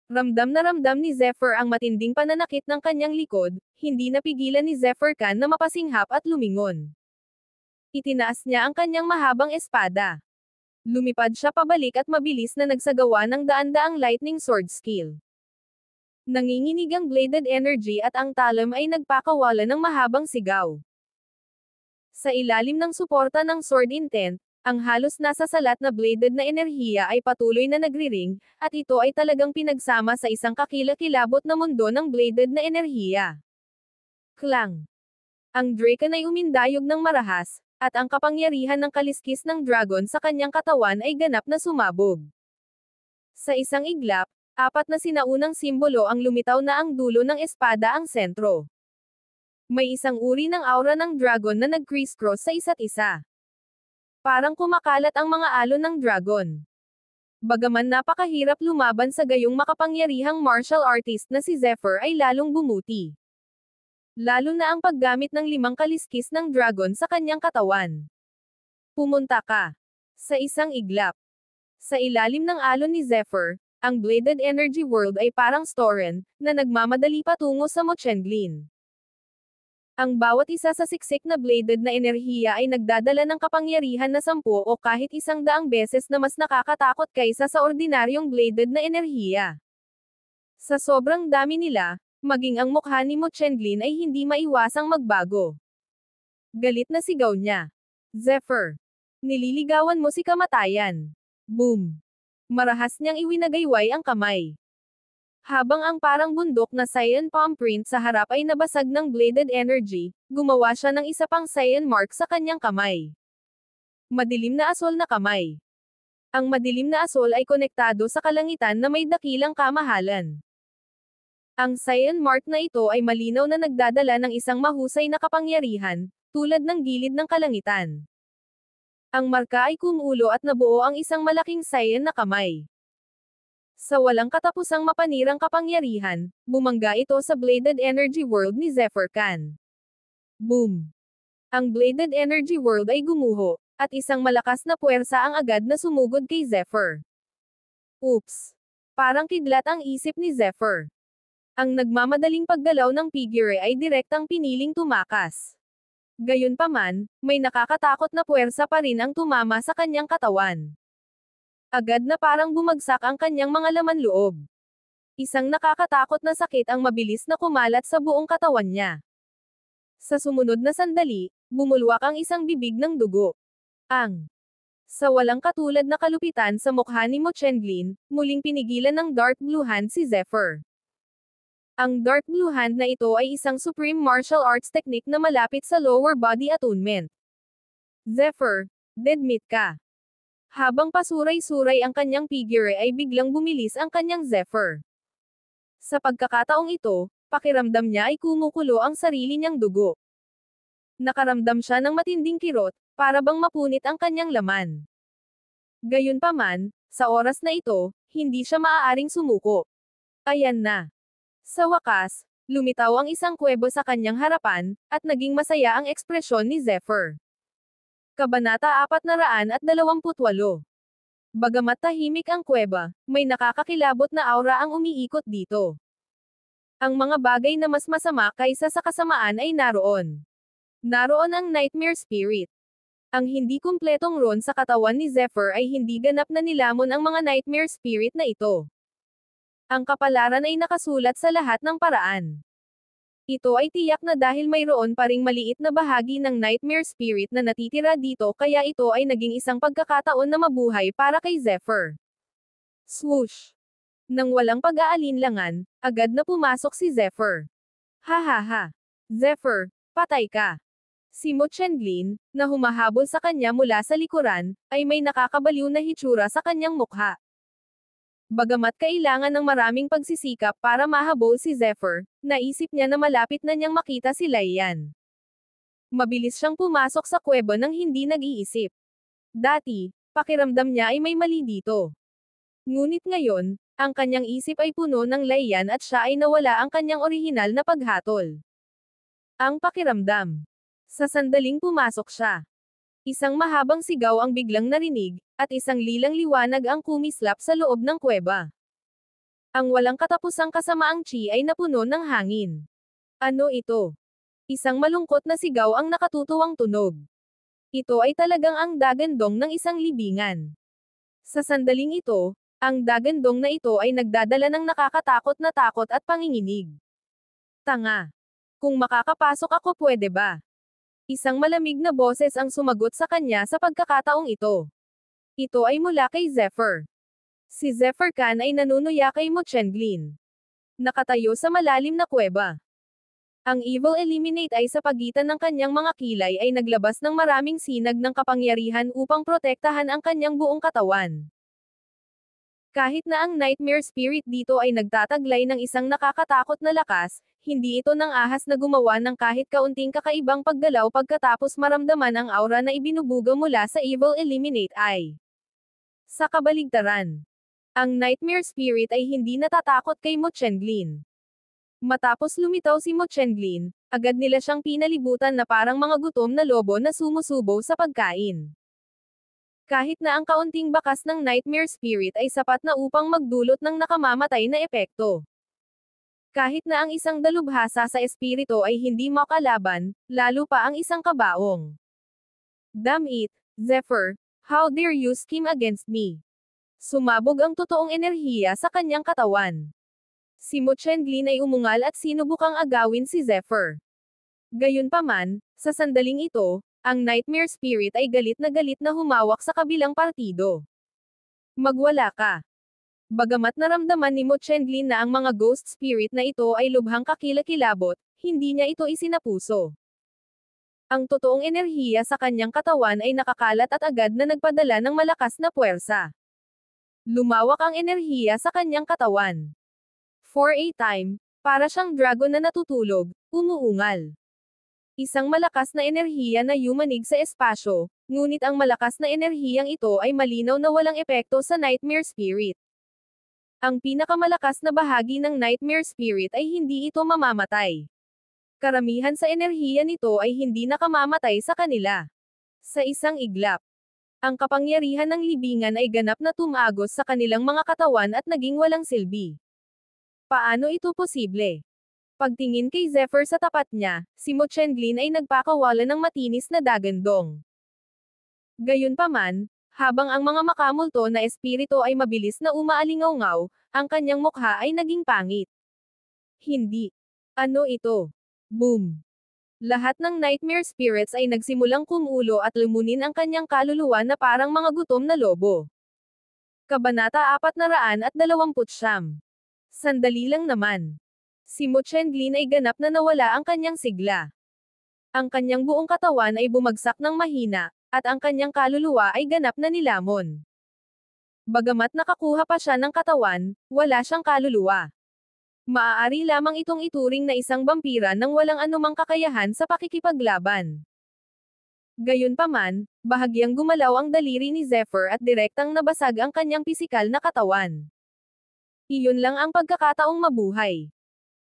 Ramdam na ramdam ni Zephyr ang matinding pananakit ng kanyang likod, hindi napigilan ni Zephyr Khan na mapasinghap at lumingon. Itinaas niya ang kanyang mahabang espada. Lumipad siya pabalik at mabilis na nagsagawa ng daan-daang lightning sword skill. Nanginginig ang bladed energy at ang talon ay nagpakawala ng mahabang sigaw. Sa ilalim ng suporta ng sword intent, ang halos nasa salat na bladed na enerhiya ay patuloy na nagriring, at ito ay talagang pinagsama sa isang kakilakilabot na mundo ng bladed na enerhiya. Klang! Ang Draken ay umindayog ng marahas, at ang kapangyarihan ng kaliskis ng dragon sa kanyang katawan ay ganap na sumabog. Sa isang iglap, 4 na sinaunang simbolo ang lumitaw na ang dulo ng espada ang sentro. May isang uri ng aura ng dragon na nag-criss-cross sa isa't isa. Parang kumakalat ang mga alon ng dragon. Bagaman napakahirap lumaban sa gayong makapangyarihang martial artist na si Zephyr ay lalong bumuti. Lalo na ang paggamit ng 5 kaliskis ng dragon sa kanyang katawan. Pumunta ka. Sa isang iglap. Sa ilalim ng alon ni Zephyr, ang bladed energy world ay parang storen, na nagmamadali patungo sa Mo Chenglin. Ang bawat isa sa siksik na bladed na enerhiya ay nagdadala ng kapangyarihan na 10 o kahit 100 beses na mas nakakatakot kaysa sa ordinaryong bladed na enerhiya. Sa sobrang dami nila, maging ang mukha ni Mo Chenglin ay hindi maiwasang magbago. Galit na sigaw niya. Zephyr! Nililigawan mo si kamatayan. Boom! Marahas niyang iwinagayway ang kamay. Habang ang parang bundok na cyan palm print sa harap ay nabasag ng bladed energy, gumawa siya ng isa pang cyan mark sa kanyang kamay. Madilim na asol na kamay. Ang madilim na asol ay konektado sa kalangitan na may dakilang kamahalan. Ang cyan mark na ito ay malinaw na nagdadala ng isang mahusay na kapangyarihan, tulad ng gilid ng kalangitan. Ang marka ay kumulo at nabuo ang isang malaking cyan na kamay. Sa walang katapusang mapanirang kapangyarihan, bumangga ito sa bladed energy world ni Zephyr Khan. Boom! Ang bladed energy world ay gumuho, at isang malakas na puwersa ang agad na sumugod kay Zephyr. Oops! Parang kidlat ang isip ni Zephyr. Ang nagmamadaling paggalaw ng figure ay direktang piniling tumakas. Gayunpaman, may nakakatakot na puwersa pa rin ang tumama sa kanyang katawan. Agad na parang bumagsak ang kanyang mga laman loob. Isang nakakatakot na sakit ang mabilis na kumalat sa buong katawan niya. Sa sumunod na sandali, bumulwak ang isang bibig ng dugo. Sa walang katulad na kalupitan sa mukha ni Mo Chenglin, muling pinigilan ng Dark Blue Hand si Zephyr. Ang Dark Blue Hand na ito ay isang supreme martial arts technique na malapit sa lower body attunement. Zephyr, dead meat ka. Habang pasuray-suray ang kanyang figure ay biglang bumilis ang kanyang Zephyr. Sa pagkakataong ito, pakiramdam niya ay kumukulo ang sarili niyang dugo. Nakaramdam siya ng matinding kirot, para bang mapunit ang kanyang laman. Gayunpaman, sa oras na ito, hindi siya maaaring sumuko. Ayan na. Sa wakas, lumitaw ang isang kuwebo sa kanyang harapan, at naging masaya ang ekspresyon ni Zephyr. Kabanata 428. Bagamat tahimik ang kuweba, may nakakakilabot na aura ang umiikot dito. Ang mga bagay na mas masama kaysa sa kasamaan ay naroon. Naroon ang Nightmare Spirit. Ang hindi kumpletong ron sa katawan ni Zephyr ay hindi ganap na nilamon ang mga Nightmare Spirit na ito. Ang kapalaran ay nakasulat sa lahat ng paraan. Ito ay tiyak na dahil mayroon pa ring maliit na bahagi ng Nightmare Spirit na natitira dito kaya ito ay naging isang pagkakataon na mabuhay para kay Zephyr. Swoosh! Nang walang pag-aalinlangan, agad na pumasok si Zephyr. Hahaha! Zephyr, patay ka! Si Mo Chenglin, na humahabol sa kanya mula sa likuran, ay may nakakabaliw na hitsura sa kanyang mukha. Bagamat kailangan ng maraming pagsisikap para mahabol si Zephyr, naisip niya na malapit na niyang makita si Laiyan. Mabilis siyang pumasok sa kuweba nang hindi nag-iisip. Dati, pakiramdam niya ay may mali dito. Ngunit ngayon, ang kanyang isip ay puno ng Laiyan at siya ay nawala ang kanyang orihinal na paghatol. Ang pakiramdam. Sa sandaling pumasok siya. Isang mahabang sigaw ang biglang narinig, at isang lilang liwanag ang kumislap sa loob ng kuweba. Ang walang katapusang kasamaang chi ay napuno ng hangin. Ano ito? Isang malungkot na sigaw ang nakatutuwang tunog. Ito ay talagang ang dagandong ng isang libingan. Sa sandaling ito, ang dagandong na ito ay nagdadala ng nakakatakot na takot at panginginig. Tanga! Kung makakapasok ako pwede ba? Isang malamig na boses ang sumagot sa kanya sa pagkakataong ito. Ito ay mula kay Zephyr. Si Zephyr Khan ay nanunuya kay Mo Chenglin. Nakatayo sa malalim na kuweba. Ang Evil Eliminate ay sa pagitan ng kanyang mga kilay ay naglabas ng maraming sinag ng kapangyarihan upang protektahan ang kanyang buong katawan. Kahit na ang Nightmare Spirit dito ay nagtataglay ng isang nakakatakot na lakas, hindi ito nang ahas na gumawa ng kahit kaunting kakaibang paggalaw pagkatapos maramdaman ang aura na ibinubuga mula sa Evil Eliminate ay. Sa kabaligtaran, ang Nightmare Spirit ay hindi natatakot kay Mo Chenglin. Matapos lumitaw si Mo Chenglin, agad nila siyang pinalibutan na parang mga gutom na lobo na sumusubo sa pagkain. Kahit na ang kaunting bakas ng Nightmare Spirit ay sapat na upang magdulot ng nakamamatay na epekto. Kahit na ang isang dalubhasa sa espiritu ay hindi makalaban, lalo pa ang isang kabaong. Damn it, Zephyr, how dare you scheme against me? Sumabog ang totoong enerhiya sa kanyang katawan. Si Mo Chenglin ay umungal at sinubukang agawin si Zephyr. Gayunpaman, sa sandaling ito, ang Nightmare Spirit ay galit na humawak sa kabilang partido. Magwala ka. Bagamat naramdaman ni Mo Chenglin na ang mga ghost spirit na ito ay lubhang kakilakilabot, hindi niya ito isinapuso. Ang totoong enerhiya sa kanyang katawan ay nakakalat at agad na nagpadala ng malakas na puwersa. Lumawak ang enerhiya sa kanyang katawan. For a time, para siyang dragon na natutulog, umuungal. Isang malakas na enerhiya na yumanig sa espasyo, ngunit ang malakas na enerhiyang ito ay malinaw na walang epekto sa Nightmare Spirit. Ang pinakamalakas na bahagi ng Nightmare Spirit ay hindi ito mamamatay. Karamihan sa enerhiya nito ay hindi nakamamatay sa kanila. Sa isang iglap, ang kapangyarihan ng libingan ay ganap na tumagos sa kanilang mga katawan at naging walang silbi. Paano ito posible? Pagtingin kay Zephyr sa tapat niya, si Mo Chenglin ay nagpakawala ng matinis na dagandong. Gayunpaman, habang ang mga makamulto na espiritu ay mabilis na umaalingaw-ngaw, ang kanyang mukha ay naging pangit. Hindi. Ano ito? Boom! Lahat ng nightmare spirits ay nagsimulang kumulo at lumunin ang kanyang kaluluwa na parang mga gutom na lobo. Kabanata 429. Sandali lang naman. Si Mo Chenglin ay ganap na nawala ang kanyang sigla. Ang kanyang buong katawan ay bumagsak ng mahina, at ang kanyang kaluluwa ay ganap na nilamon. Bagamat nakakuha pa siya ng katawan, wala siyang kaluluwa. Maaari lamang itong ituring na isang vampira nang walang anumang kakayahan sa pakikipaglaban. Gayunpaman, bahagyang gumalaw ang daliri ni Zephyr at direktang nabasag ang kanyang pisikal na katawan. Iyon lang ang pagkakataong mabuhay.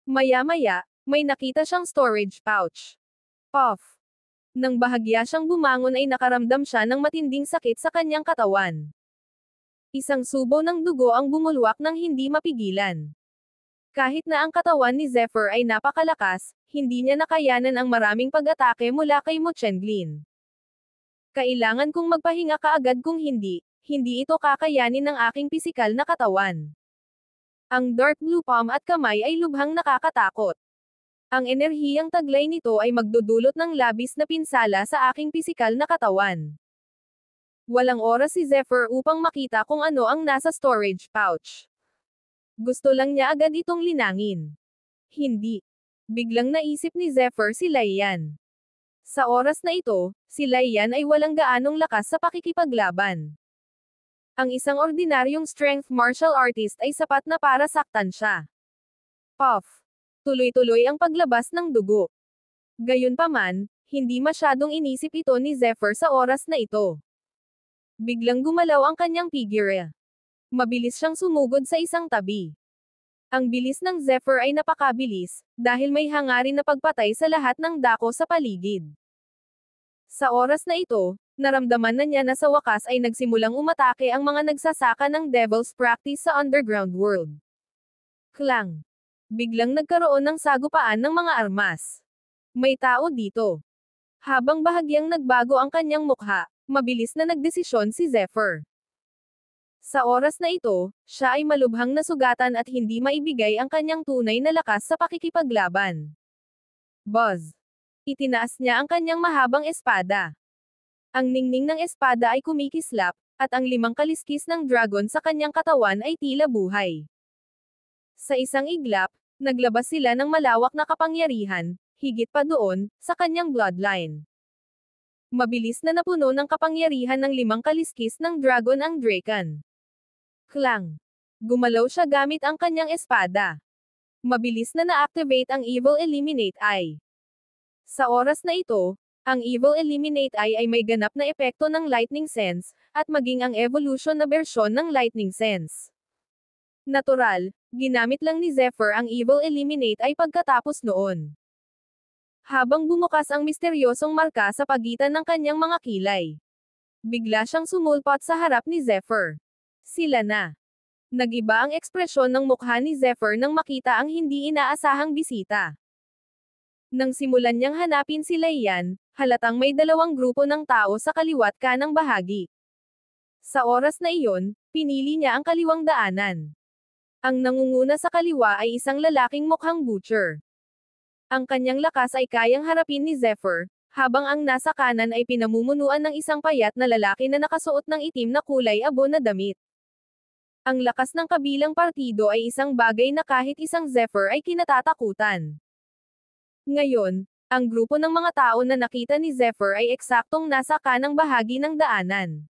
Maya-maya, may nakita siyang storage pouch. Off. Nang bahagya siyang bumangon ay nakaramdam siya ng matinding sakit sa kanyang katawan. Isang subo ng dugo ang bumulwak ng hindi mapigilan. Kahit na ang katawan ni Zephyr ay napakalakas, hindi niya nakayanan ang maraming pag-atake mula kay Mo Chenglin. Kailangan kong magpahinga kaagad kung hindi ito kakayanin ng aking pisikal na katawan. Ang dark blue palm at kamay ay lubhang nakakatakot. Ang enerhiyang taglay nito ay magdudulot ng labis na pinsala sa aking pisikal na katawan. Walang oras si Zephyr upang makita kung ano ang nasa storage pouch. Gusto lang niya agad itong linangin. Hindi. Biglang naisip ni Zephyr si Laiyan. Sa oras na ito, si Laiyan ay walang gaanong lakas sa pakikipaglaban. Ang isang ordinaryong strength martial artist ay sapat na para saktan siya. Puff. Tuloy-tuloy ang paglabas ng dugo. Gayunpaman, hindi masyadong inisip ito ni Zephyr sa oras na ito. Biglang gumalaw ang kanyang figure. Mabilis siyang sumugod sa isang tabi. Ang bilis ng Zephyr ay napakabilis, dahil may hangarin na pagpatay sa lahat ng dako sa paligid. Sa oras na ito, naramdaman na niya na sa wakas ay nagsimulang umatake ang mga nagsasaka ng Devil's Practice sa underground world. Klang! Biglang nagkaroon ng sagupaan ng mga armas. May tao dito. Habang bahagyang nagbago ang kanyang mukha, mabilis na nagdesisyon si Zephyr. Sa oras na ito, siya ay malubhang nasugatan at hindi maibigay ang kanyang tunay na lakas sa pakikipaglaban. Buzz! Itinaas niya ang kanyang mahabang espada. Ang ningning ng espada ay kumikislap, at ang 5 kaliskis ng dragon sa kanyang katawan ay tila buhay. Sa isang iglap, naglabas sila ng malawak na kapangyarihan, higit pa doon, sa kanyang bloodline. Mabilis na napuno ng kapangyarihan ng 5 kaliskis ng dragon ang Draken. Klang! Gumalaw siya gamit ang kanyang espada. Mabilis na na-activate ang Evil Eliminate Eye. Sa oras na ito, ang Evil Eliminate Eye ay may ganap na epekto ng Lightning Sense, at maging ang evolution na bersyon ng Lightning Sense. Natural, ginamit lang ni Zephyr ang Evil Eliminate Eye pagkatapos noon. Habang bumukas ang misteryosong marka sa pagitan ng kanyang mga kilay, bigla siyang sumulpot sa harap ni Zephyr. Sila na. Nag-iba ang ekspresyon ng mukha ni Zephyr nang makita ang hindi inaasahang bisita. Nang simulan niyang hanapin si Laiyan, halatang may 2 grupo ng tao sa kaliwat kanang bahagi. Sa oras na iyon, pinili niya ang kaliwang daanan. Ang nangunguna sa kaliwa ay isang lalaking mukhang butcher. Ang kanyang lakas ay kayang harapin ni Zephyr, habang ang nasa kanan ay pinamumunuan ng isang payat na lalaki na nakasuot ng itim na kulay abo na damit. Ang lakas ng kabilang partido ay isang bagay na kahit isang Zephyr ay kinatatakutan. Ngayon, ang grupo ng mga tao na nakita ni Zephyr ay eksaktong nasa kanang bahagi ng daanan.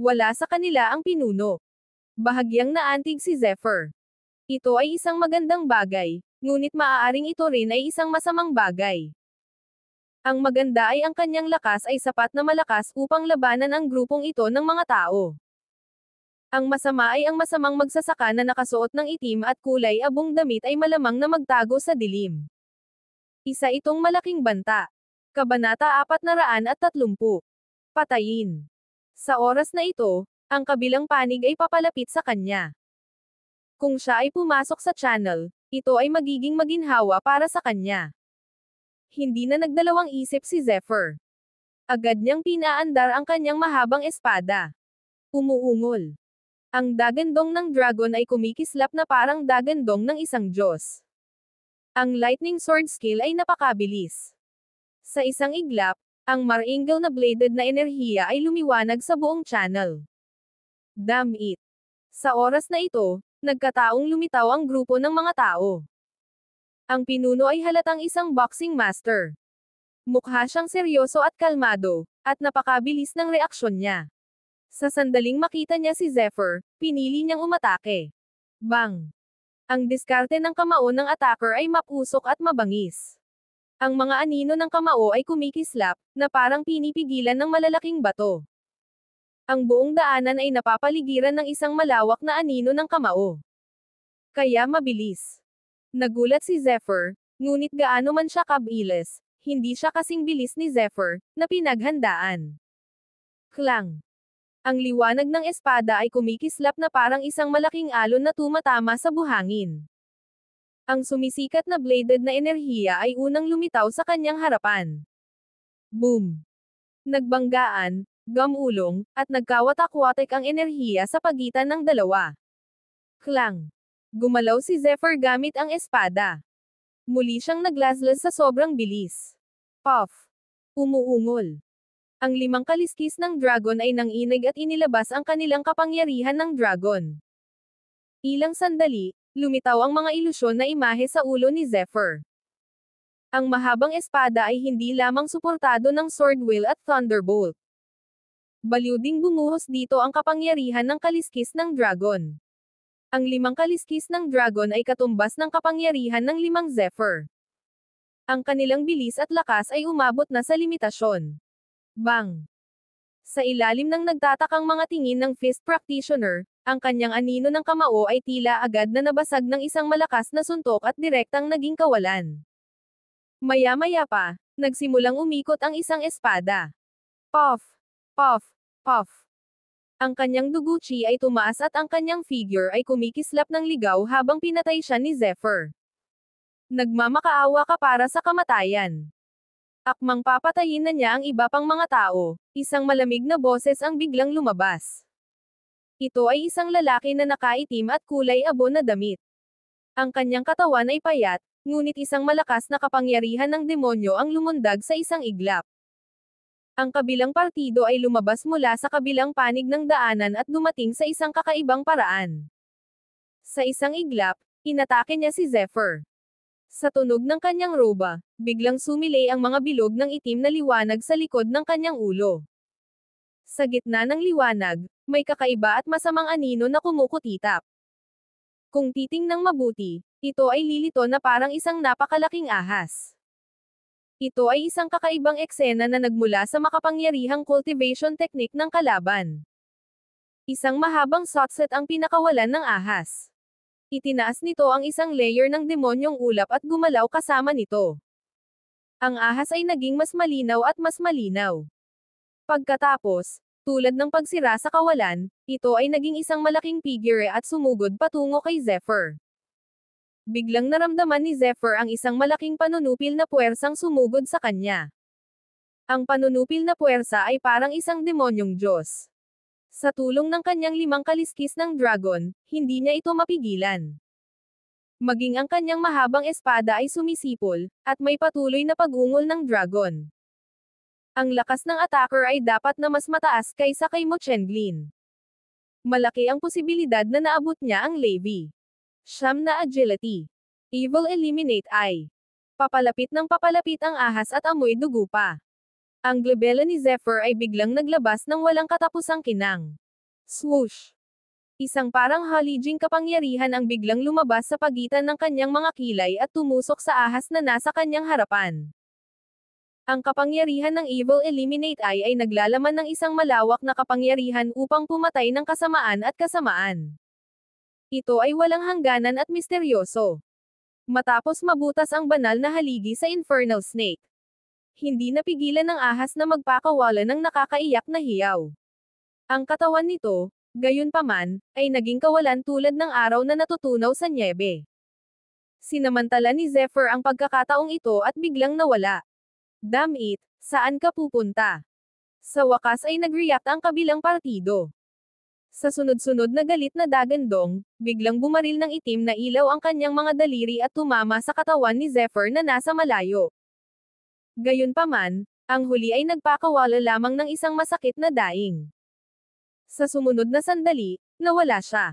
Wala sa kanila ang pinuno. Bahagyang naantig si Zephyr. Ito ay isang magandang bagay, ngunit maaaring ito rin ay isang masamang bagay. Ang maganda ay ang kanyang lakas ay sapat na malakas upang labanan ang grupong ito ng mga tao. Ang masama ay ang masamang magsasaka na nakasuot ng itim at kulay abong damit ay malamang na magtago sa dilim. Isa itong malaking banta. Kabanata 430. Patayin. Sa oras na ito, ang kabilang panig ay papalapit sa kanya. Kung siya ay pumasok sa channel, ito ay magiging maginhawa para sa kanya. Hindi na nagdalawang isip si Zephyr. Agad niyang pinaandar ang kanyang mahabang espada. Umuungol. Ang dagandong ng dragon ay kumikislap na parang dagandong ng isang Diyos. Ang lightning sword skill ay napakabilis. Sa isang iglap, ang marangel na bladed na enerhiya ay lumiwanag sa buong channel. Damn it. Sa oras na ito, nagkataong lumitaw ang grupo ng mga tao. Ang pinuno ay halatang isang boxing master. Mukha siyang seryoso at kalmado, at napakabilis ng reaksyon niya. Sa sandaling makita niya si Zephyr, pinili niyang umatake. Bang! Ang diskarte ng kamao ng attacker ay mapusok at mabangis. Ang mga anino ng kamao ay kumikislap, na parang pinipigilan ng malalaking bato. Ang buong daanan ay napapaligiran ng isang malawak na anino ng kamao. Kaya mabilis. Nagulat si Zephyr, ngunit gaano man siya kabilis, hindi siya kasing bilis ni Zephyr, na pinaghandaan. Klang! Ang liwanag ng espada ay kumikislap na parang isang malaking alon na tumatama sa buhangin. Ang sumisikat na bladed na enerhiya ay unang lumitaw sa kanyang harapan. Boom! Nagbanggaan, gamulong, at nagkawatak-watak ang enerhiya sa pagitan ng dalawa. Klang! Gumalaw si Zephyr gamit ang espada. Muli siyang naglaslas sa sobrang bilis. Puff! Umuungol. Ang 5 kaliskis ng dragon ay nanginig at inilabas ang kanilang kapangyarihan ng dragon. Ilang sandali, lumitaw ang mga ilusyon na imahe sa ulo ni Zephyr. Ang mahabang espada ay hindi lamang suportado ng sword wheel at thunderbolt. Baliw ding bumuhos dito ang kapangyarihan ng kaliskis ng dragon. Ang 5 kaliskis ng dragon ay katumbas ng kapangyarihan ng 5 Zephyr. Ang kanilang bilis at lakas ay umabot na sa limitasyon. Bang! Sa ilalim ng nagtatakang mga tingin ng fist practitioner, ang kanyang anino ng kamao ay tila agad na nabasag ng isang malakas na suntok at direktang naging kawalan. Maya-maya pa, nagsimulang umikot ang isang espada. Puff! Puff! Puff! Ang kanyang duguchi ay tumaas at ang kanyang figure ay kumikislap ng ligaw habang pinatay siya ni Zephyr. Nagmamakaawa ka para sa kamatayan. Akmang papatayin na niya ang iba pang mga tao, isang malamig na boses ang biglang lumabas. Ito ay isang lalaki na nakaitim at kulay abo na damit. Ang kanyang katawan ay payat, ngunit isang malakas na kapangyarihan ng demonyo ang lumundag sa isang iglap. Ang kabilang partido ay lumabas mula sa kabilang panig ng daanan at dumating sa isang kakaibang paraan. Sa isang iglap, inatake niya si Zephyr. Sa tunog ng kanyang roba, biglang sumilay ang mga bilog ng itim na liwanag sa likod ng kanyang ulo. Sa gitna ng liwanag, may kakaiba at masamang anino na kumukutitap. Kung titingnang mabuti, ito ay lilito na parang isang napakalaking ahas. Ito ay isang kakaibang eksena na nagmula sa makapangyarihang cultivation technique ng kalaban. Isang mahabang sotset ang pinakawalan ng ahas. Itinaas nito ang isang layer ng demonyong ulap at gumalaw kasama nito. Ang ahas ay naging mas malinaw at mas malinaw. Pagkatapos, tulad ng pagsira sa kawalan, ito ay naging isang malaking figure at sumugod patungo kay Zephyr. Biglang naramdaman ni Zephyr ang isang malaking panunupil na puwersang sumugod sa kanya. Ang panunupil na puwersa ay parang isang demonyong Diyos. Sa tulong ng kanyang 5 kaliskis ng dragon, hindi niya ito mapigilan. Maging ang kanyang mahabang espada ay sumisipol, at may patuloy na pag-ungol ng dragon. Ang lakas ng attacker ay dapat na mas mataas kaysa kay Mo Chenglin. Malaki ang posibilidad na naabot niya ang Levi. Siyam na agility. Evil eliminate I. Papalapit ng papalapit ang ahas at amoy dugo pa. Ang glabella ni Zephyr ay biglang naglabas ng walang katapusang kinang. Swoosh! Isang parang halijing kapangyarihan ang biglang lumabas sa pagitan ng kanyang mga kilay at tumusok sa ahas na nasa kanyang harapan. Ang kapangyarihan ng Evil Eliminate ay naglalaman ng isang malawak na kapangyarihan upang pumatay ng kasamaan at kasamaan. Ito ay walang hangganan at misteryoso. Matapos mabutas ang banal na haligi sa Infernal Snake, hindi napigilan ng ahas na magpakawala ng nakakaiyak na hiyaw. Ang katawan nito, gayunpaman, ay naging kawalan tulad ng araw na natutunaw sa nyebe. Sinamantala ni Zephyr ang pagkakataong ito at biglang nawala. Damn it, saan ka pupunta? Sa wakas ay nag-react ang kabilang partido. Sa sunod-sunod na galit na dagandong, biglang bumaril ng itim na ilaw ang kanyang mga daliri at tumama sa katawan ni Zephyr na nasa malayo. Gayunpaman, ang huli ay nagpakawala lamang ng isang masakit na daing. Sa sumunod na sandali, nawala siya.